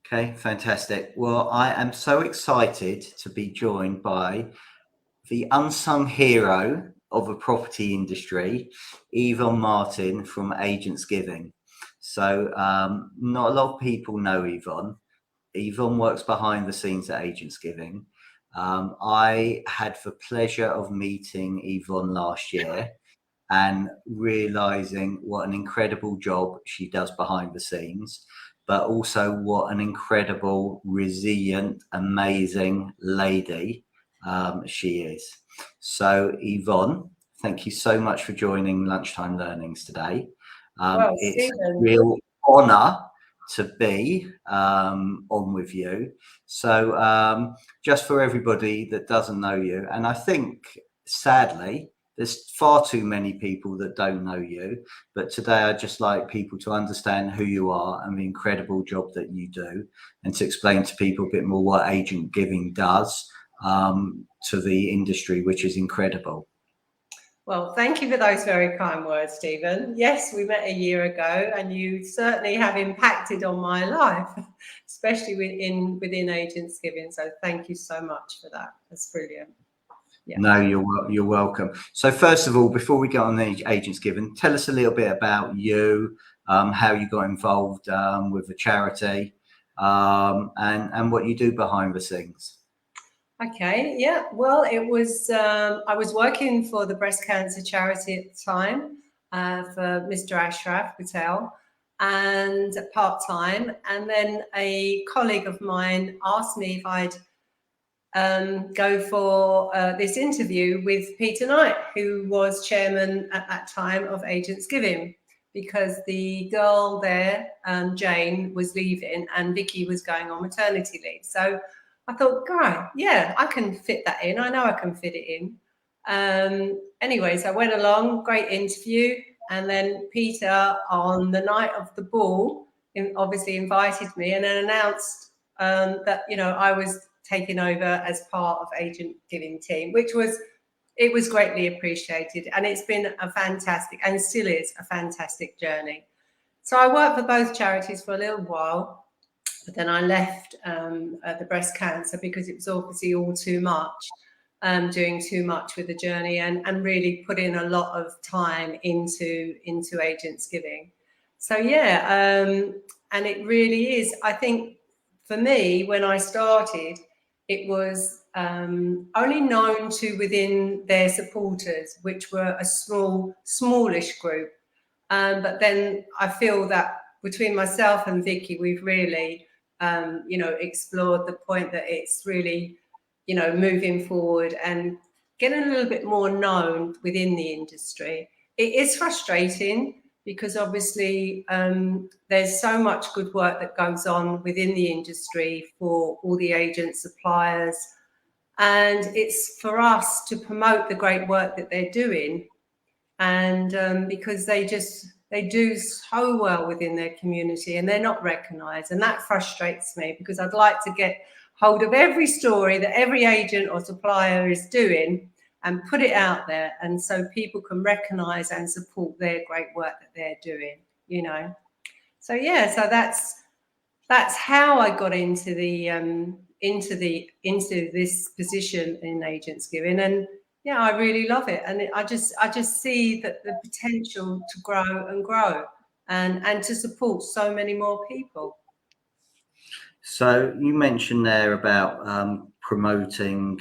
Okay, fantastic. Well, I am so excited to be joined by the unsung hero of the property industry, Yvonne Martin from Agents Giving. So, not a lot of people know Yvonne. Yvonne works behind the scenes at Agents Giving. I had the pleasure of meeting Yvonne last year and realizing what an incredible job she does behind the scenes, but also what an incredible, resilient, amazing lady she is. So, Yvonne, thank you so much for joining Lunchtime Learnings today. Well, It's a Stephen, real honor to be on with you. So, just for everybody that doesn't know you, and I think sadly, there's far too many people that don't know you, but today I'd just like people to understand who you are and the incredible job that you do, and to explain to people a bit more what Agent Giving does to the industry, which is incredible. well, thank you for those very kind words, Stephen. Yes, we met a year ago, and you certainly have impacted on my life, especially within Agents Giving. So thank you so much for that. That's brilliant. Yeah. No, you're welcome. So first of all, before we get on the Agents Giving, tell us a little bit about you, how you got involved with the charity, and what you do behind the scenes. Okay. Yeah. Well, it was I was working for the breast cancer charity at the time for Mr. Ashraf Patel, and part time. And then a colleague of mine asked me if I'd go for this interview with Peter Knight, who was chairman at that time of Agents Giving, because the girl there, Jane, was leaving and Vicky was going on maternity leave. So I thought, God, yeah, I can fit that in. I know I can fit it in. Anyways, I went along, great interview. And then Peter, on the night of the ball, obviously invited me and then announced that, I was taken over as part of Agent Giving team, it was greatly appreciated. And it's been a fantastic, and still is a fantastic journey. So I worked for both charities for a little while, but then I left the breast cancer because it was obviously all too much, doing too much with the journey, and really put in a lot of time into Agents Giving. So yeah, and it really is, I think, for me, when I started, it was only known to within their supporters, which were a smallish group. But then I feel that between myself and Vicky, we've really, explored the point that it's really, moving forward and getting a little bit more known within the industry. It is frustrating because obviously there's so much good work that goes on within the industry for all the agents, suppliers, and it's for us to promote the great work that they're doing. And because they do so well within their community and they're not recognised, and that frustrates me because I'd like to get hold of every story that every agent or supplier is doing and put it out there, and so people can recognise and support their great work that they're doing, So yeah, so that's how I got into this position in Agents Giving, and yeah, I really love it, and I just see that the potential to grow and grow, and to support so many more people. So you mentioned there about promoting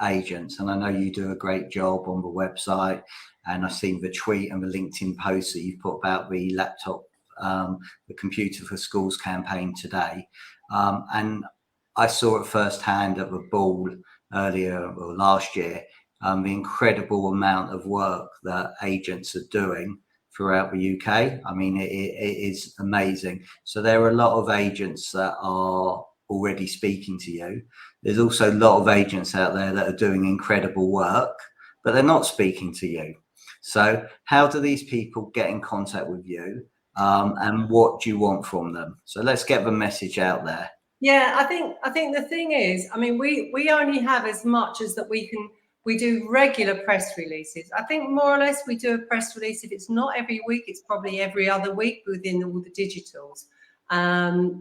agents, and I know you do a great job on the website, and I've seen the tweet and the LinkedIn post that you've put about the laptop, the Computer for Schools campaign today, and I saw it firsthand at the ball earlier or last year, the incredible amount of work that agents are doing throughout the UK. I mean, it is amazing. So there are a lot of agents that are already speaking to you. There's also a lot of agents out there that are doing incredible work, but they're not speaking to you. So how do these people get in contact with you, and what do you want from them? So let's get the message out there. Yeah, I think the thing is, I mean, we only have as much as that we do regular press releases. I think more or less we do a press release. If it's not every week, it's probably every other week within all the digitals.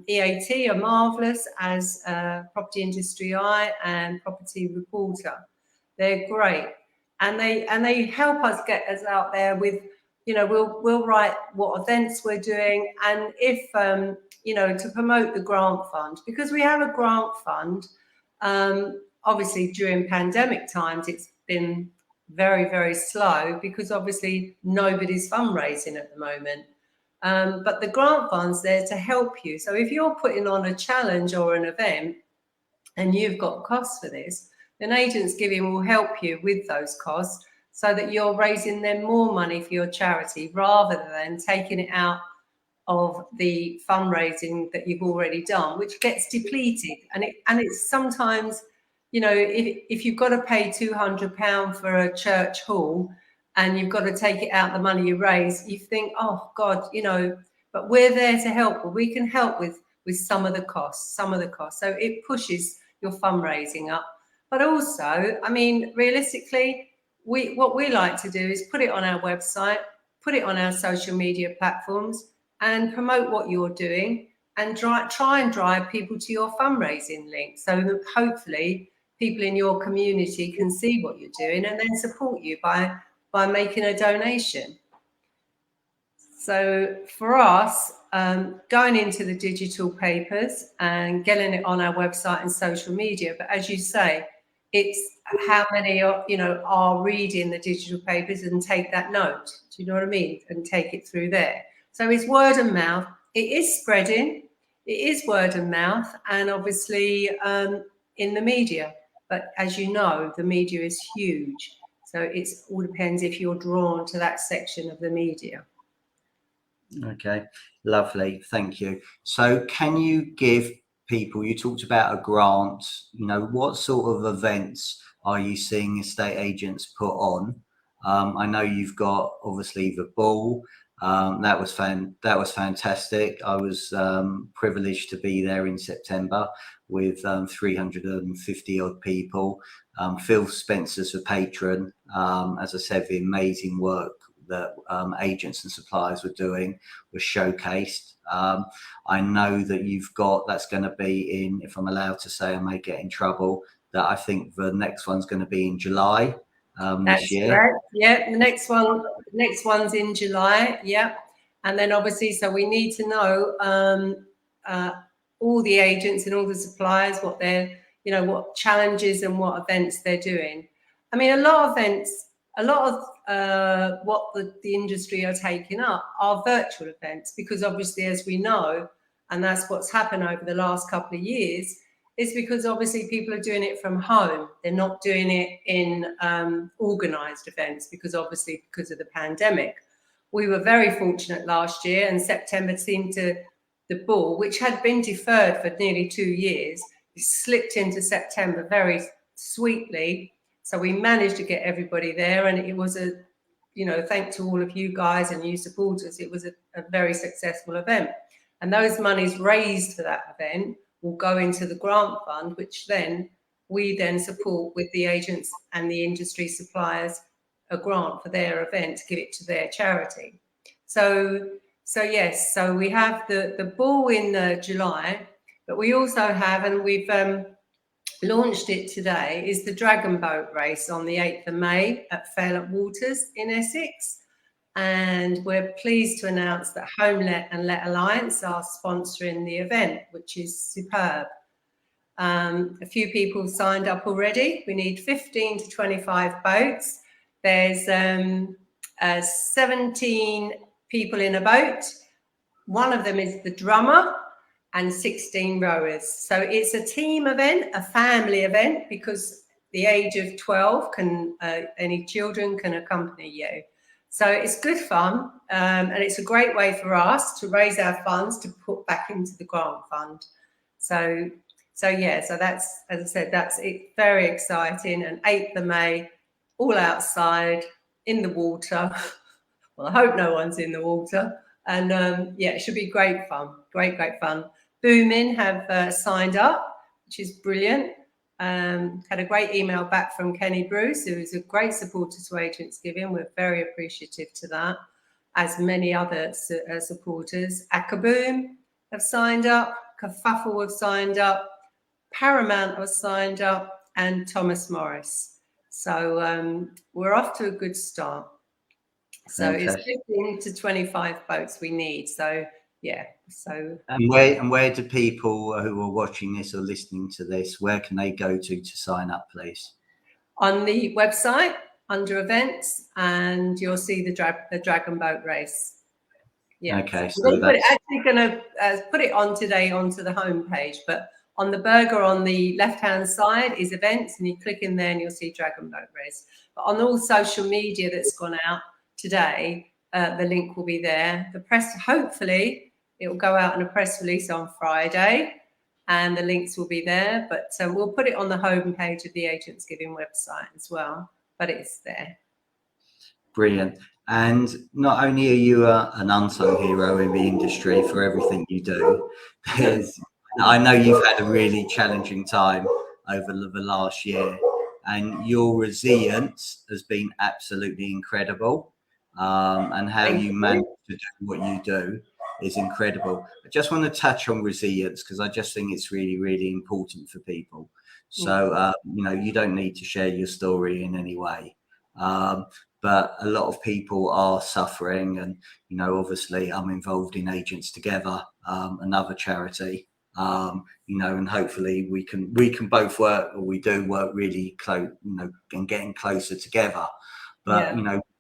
EAT are marvellous as Property Industry Eye and Property Reporter. They're great, and they help us get us out there with, you know, we'll write what events we're doing, and if you know, to promote the grant fund, because we have a grant fund. Obviously during pandemic times it's been very, very slow because obviously nobody's fundraising at the moment. But the grant fund's there to help you. So if you're putting on a challenge or an event and you've got costs for this, then Agents Giving will help you with those costs so that you're raising them more money for your charity rather than taking it out of the fundraising that you've already done, which gets depleted. And it's sometimes, you know, if you've got to pay £200 for a church hall and you've got to take it out the money you raise, you think, oh God, you know, but we're there to help. Well, we can help with some of the costs. So it pushes your fundraising up. But also, I mean, realistically, what we like to do is put it on our website, put it on our social media platforms, and promote what you're doing, and try and drive people to your fundraising link so that hopefully people in your community can see what you're doing and then support you by making a donation. So for us, going into the digital papers and getting it on our website and social media, but as you say, it's how many are, you know, are reading the digital papers and take that note. Do you know what I mean? And take it through there. So it's word of mouth. It is spreading. It is word of mouth, and obviously in the media. But as you know, the media is huge. So it all depends if you're drawn to that section of the media. Okay, lovely. Thank you. So can you give people, you talked about a grant, you know, what sort of events are you seeing estate agents put on? I know you've got obviously the ball. That was fantastic. I was privileged to be there in September with 350 odd people. Phil Spencer's the patron. As I said, the amazing work that agents and suppliers were doing was showcased. I know that you've got, that's going to be in, if I'm allowed to say, I may get in trouble, that I think the next one's going to be in July this year. Right. Yeah, the next one's in July. Yeah, and then obviously, so we need to know all the agents and all the suppliers, what they're, you know, what challenges and what events they're doing. I mean, a lot of what the industry are taking up are virtual events, because obviously, as we know, and that's what's happened over the last couple of years, is because obviously people are doing it from home. They're not doing it in organised events because of the pandemic. We were very fortunate last year, and September seemed to, the ball, which had been deferred for nearly 2 years, slipped into September very sweetly. So we managed to get everybody there, and it was a, you know, thanks to all of you guys and you supporters, it was a very successful event. And those monies raised for that event will go into the grant fund, which then we then support with the agents and the industry suppliers a grant for their event to give it to their charity. So yes, so we have the ball in July, but we also have, and we've launched it today, is the Dragon Boat race on the 8th of May at Fairlop Waters in Essex. And we're pleased to announce that Home Let and Let Alliance are sponsoring the event, which is superb. A few people signed up already. We need 15 to 25 boats. There's 17 people in a boat. One of them is the drummer and 16 rowers. So it's a team event, a family event, because the age of 12 can, any children can accompany you. So it's good fun, and it's a great way for us to raise our funds to put back into the grant fund. So yeah, so that's, as I said, that's it, very exciting. And 8th of May, all outside in the water. Well, I hope no one's in the water. And yeah, it should be great fun, great fun. Boomin have signed up, which is brilliant. Had a great email back from Kenny Bruce, who is a great supporter to Agents Giving. We're very appreciative to that, as many other supporters. Akaboom have signed up, Kerfuffle have signed up, Paramount have signed up, and Thomas Morris. So we're off to a good start. So Fantastic. it's 15 to 25 boats we need. So yeah. So where do people who are watching this or listening to this, where can they go to sign up, please? on the website under events, and you'll see the dragon boat race. Yeah. Okay, so so we're that's actually going to put it on today onto the homepage, but on the burger on the left-hand side is events, and you click in there and you'll see dragon boat race. But on all social media that's gone out today, the link will be there. The press, hopefully, it will go out in a press release on Friday, and the links will be there. But we'll put it on the homepage of the Agents Giving website as well. But it's there. brilliant. And not only are you an unsung hero in the industry for everything you do, because I know you've had a really challenging time over the last year, and your resilience has been absolutely incredible. And how you manage to do what you do is incredible. I just want to touch on resilience because I just think it's really, really important for people. So, you don't need to share your story in any way. But a lot of people are suffering, and obviously I'm involved in Agents Together, another charity, and hopefully we can both work, or we do work really close, and getting closer together. But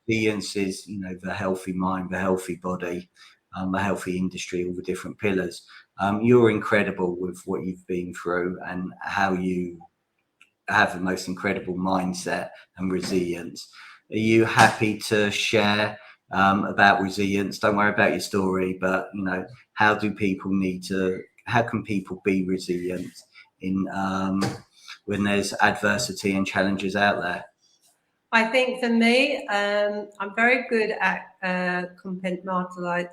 resilience is the healthy mind, the healthy body, the healthy industry, all the different pillars. You're incredible with what you've been through and how you have the most incredible mindset and resilience. Are you happy to share about resilience? Don't worry about your story, but how can people be resilient in when there's adversity and challenges out there? I think for me, I'm very good at compartmentalize,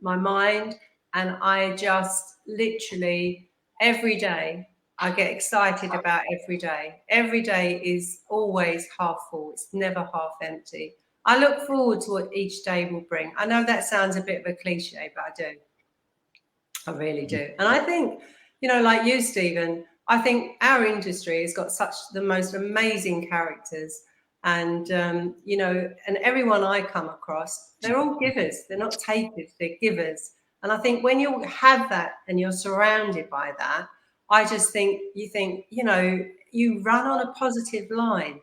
my mind, and I just literally every day I get excited about every day. Every day is always half full. It's never half empty. I look forward to what each day will bring. I know that sounds a bit of a cliche, but I do. I really do. And I think, like you, Stephen, I think our industry has got the most amazing characters. And, and everyone I come across, they're all givers. They're not takers, they're givers. And I think when you have that and you're surrounded by that, I just think, you run on a positive line,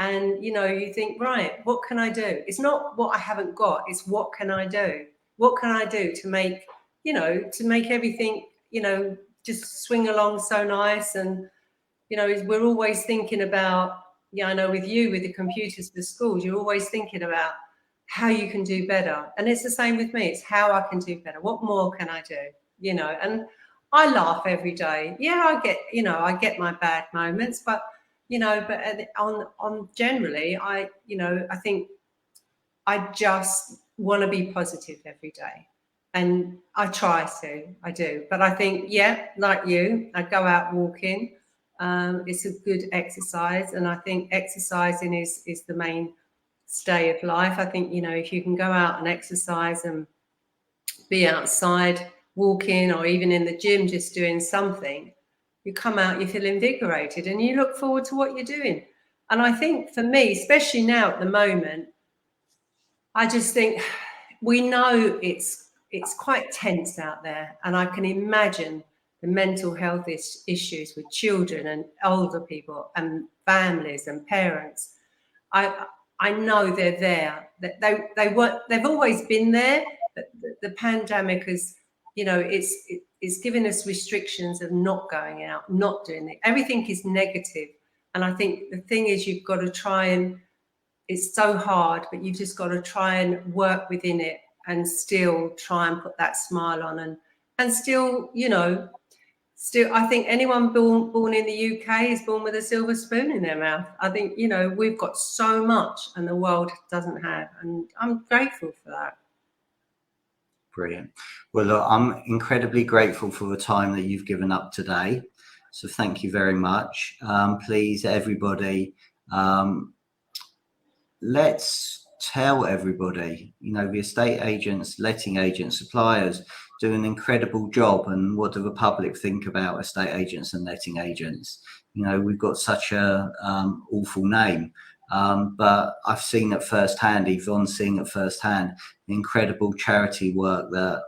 and, you think, right, what can I do? It's not what I haven't got. It's what can I do? What can I do to make, everything, just swing along so nice? And, we're always thinking about, I know with you, with the computers for schools, you're always thinking about how you can do better. And it's the same with me. It's how I can do better. What more can I do? And I laugh every day. Yeah, I get my bad moments, but, but on generally, I think I just want to be positive every day. And I try to, I do. But I think, like you, I go out walking. It's a good exercise. And I think exercising is the mainstay of life. I think, if you can go out and exercise and be outside walking, or even in the gym, just doing something, you come out, you feel invigorated, and you look forward to what you're doing. And I think for me, especially now at the moment, I just think we know it's quite tense out there, and I can imagine the mental health issues with children and older people and families and parents. I know they're there. They've always been there, but the pandemic has, it's given us restrictions of not going out, not doing it. Everything is negative, and I think the thing is, you've got to try and. It's so hard, but you've just got to try and work within it and still try and put that smile on, and still, I think anyone born in the UK is born with a silver spoon in their mouth. I think, we've got so much and the world doesn't have, and I'm grateful for that. Brilliant. Well, look, I'm incredibly grateful for the time that you've given up today. So thank you very much. Please, everybody, let's tell everybody, the estate agents, letting agents, suppliers, do an incredible job. And what do the public think about estate agents and letting agents? You know, we've got such a awful name. But I've seen it firsthand, Yvonne's seeing it firsthand, the incredible charity work that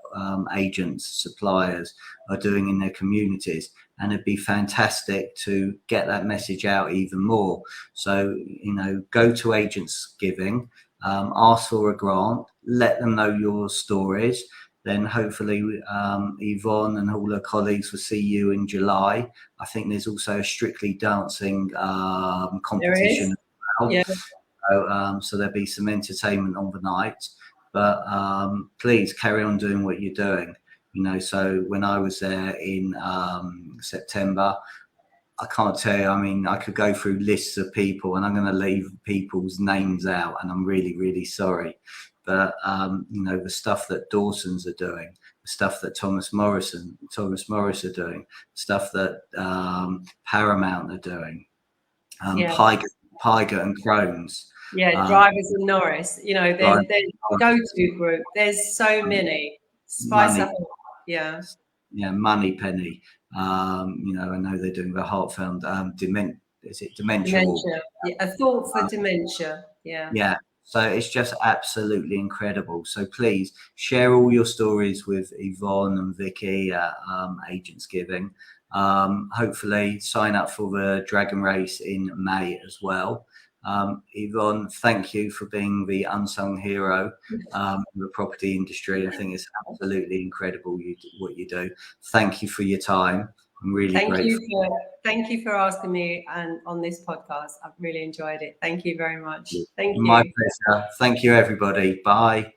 agents, suppliers are doing in their communities. And it'd be fantastic to get that message out even more. So, you know, go to Agents Giving, ask for a grant, let them know your stories. Then hopefully Yvonne and all her colleagues will see you in July. I think there's also a Strictly Dancing competition. Yeah. So there'll be some entertainment on the night, but please carry on doing what you're doing. You know, so when I was there in September, I can't tell you, I mean, I could go through lists of people, and I'm going to leave people's names out, and I'm really, really sorry. But, you know, the stuff that Dawson's are doing, the stuff that Thomas Morris are doing, stuff that Paramount are doing, Pygott and Crohn's. Yeah, Drivers and Norris, you know, there's go-to group. There's so many. Spice up. Yeah. Yeah, Moneypenny. You know, I know they're doing the Heartfelt dementia. Dementia. Yeah, a thought for dementia. Yeah. Yeah. So it's just absolutely incredible. So please share all your stories with Yvonne and Vicky at Agents Giving. Hopefully sign up for the Dragon Race in May as well. Yvonne, thank you for being the unsung hero in the property industry. I think it's absolutely incredible what you do. Thank you for your time. I'm really grateful. Thank you for asking me and on this podcast. I've really enjoyed it. Thank you very much. Thank you. My pleasure. Thank you, everybody. Bye.